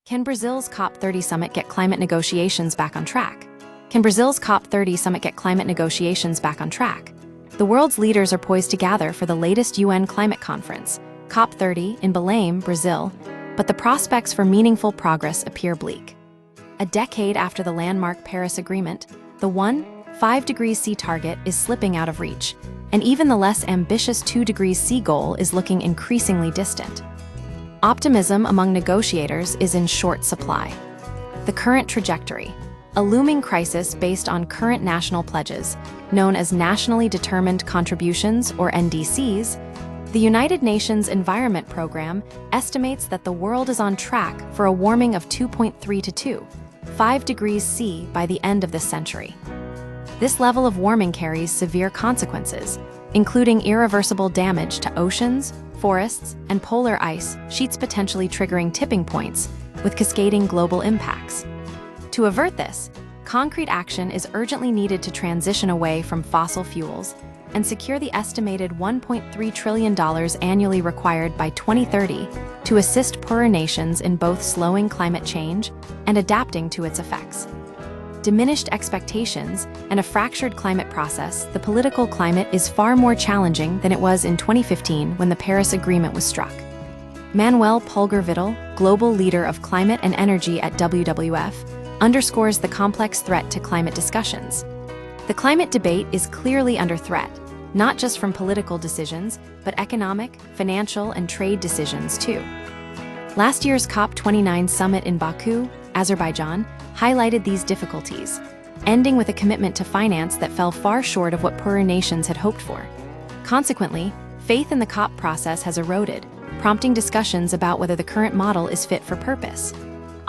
Can Brazil's COP30 summit get climate negotiations back on track? Can Brazil's COP30 summit get climate negotiations back on track? The world's leaders are poised to gather for the latest UN climate conference, COP30, in Belém, Brazil, but the prospects for meaningful progress appear bleak. A decade after the landmark Paris Agreement, the 1.5 degrees C target is slipping out of reach, and even the less ambitious 2 degrees C goal is looking increasingly distant. Optimism among negotiators is in short supply. The current trajectory, a looming crisis based on current national pledges, known as Nationally Determined Contributions, or NDCs, the United Nations Environment Programme estimates that the world is on track for a warming of 2.3 to 2.5 degrees C by the end of this century. This level of warming carries severe consequences, including irreversible damage to oceans, forests, and polar ice sheets, potentially triggering tipping points with cascading global impacts. To avert this, concrete action is urgently needed to transition away from fossil fuels and secure the estimated $1.3 trillion annually required by 2030 to assist poorer nations in both slowing climate change and adapting to its effects. Diminished expectations and a fractured climate process, the political climate is far more challenging than it was in 2015 when the Paris Agreement was struck. Manuel Pulgar-Vidal, global leader of climate and energy at WWF, underscores the complex threat to climate discussions. The climate debate is clearly under threat, not just from political decisions, but economic, financial, and trade decisions too. Last year's COP29 summit in Baku, Azerbaijan, highlighted these difficulties, ending with a commitment to finance that fell far short of what poorer nations had hoped for. Consequently, faith in the COP process has eroded, prompting discussions about whether the current model is fit for purpose.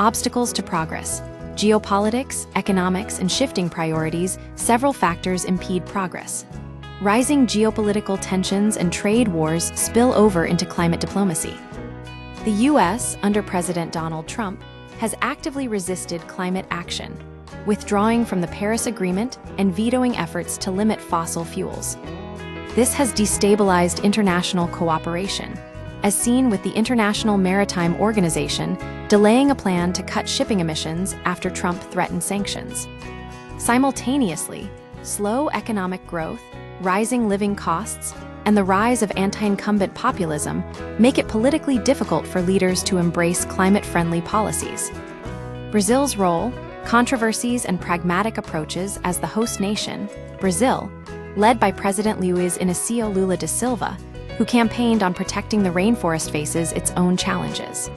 Obstacles to progress. Geopolitics, economics, and shifting priorities, several factors impede progress. Rising geopolitical tensions and trade wars spill over into climate diplomacy. The U.S., under President Donald Trump, has actively resisted climate action, withdrawing from the Paris Agreement and vetoing efforts to limit fossil fuels. This has destabilized international cooperation, as seen with the International Maritime Organization delaying a plan to cut shipping emissions after Trump threatened sanctions. Simultaneously, slow economic growth, rising living costs, and the rise of anti-incumbent populism make it politically difficult for leaders to embrace climate-friendly policies. Brazil's role, controversies, and pragmatic approaches as the host nation, Brazil, led by President Luiz Inácio Lula da Silva, who campaigned on protecting the rainforest, faces its own challenges.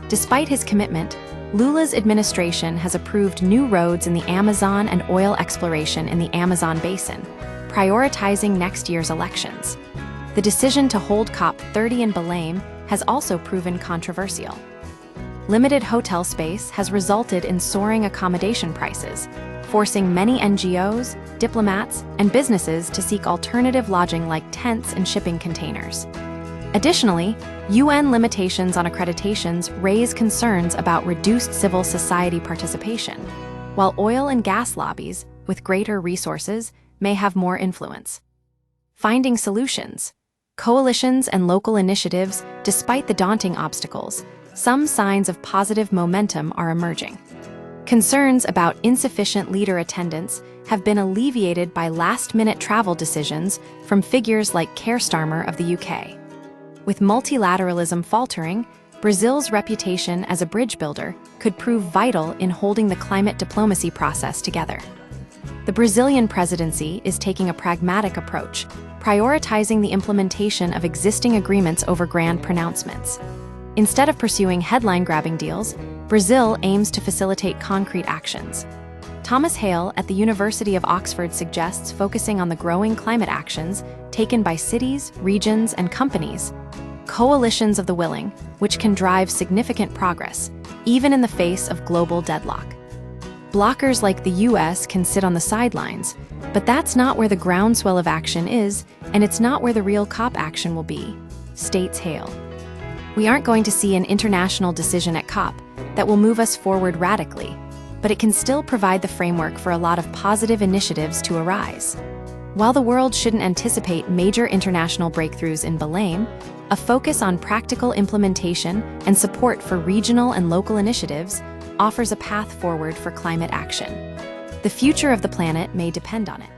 Despite his commitment, Lula's administration has approved new roads in the Amazon and oil exploration in the Amazon basin, prioritizing next year's elections. The decision to hold COP30 in Belém has also proven controversial. Limited hotel space has resulted in soaring accommodation prices, forcing many NGOs, diplomats, and businesses to seek alternative lodging like tents and shipping containers. Additionally, UN limitations on accreditations raise concerns about reduced civil society participation, while oil and gas lobbies, with greater resources, may have more influence. Finding solutions. Coalitions and local initiatives, despite the daunting obstacles, some signs of positive momentum are emerging. Concerns about insufficient leader attendance have been alleviated by last-minute travel decisions from figures like Keir Starmer of the UK. With multilateralism faltering, Brazil's reputation as a bridge builder could prove vital in holding the climate diplomacy process together. The Brazilian presidency is taking a pragmatic approach, prioritizing the implementation of existing agreements over grand pronouncements. Instead of pursuing headline-grabbing deals, Brazil aims to facilitate concrete actions. Thomas Hale at the University of Oxford suggests focusing on the growing climate actions taken by cities, regions, and companies, coalitions of the willing, which can drive significant progress, even in the face of global deadlock. Blockers like the US can sit on the sidelines, but that's not where the groundswell of action is, and it's not where the real COP action will be, states Hale. We aren't going to see an international decision at COP that will move us forward radically, but it can still provide the framework for a lot of positive initiatives to arise. While the world shouldn't anticipate major international breakthroughs in Belém, A focus on practical implementation and support for regional and local initiatives offers a path forward for climate action. The future of the planet may depend on it.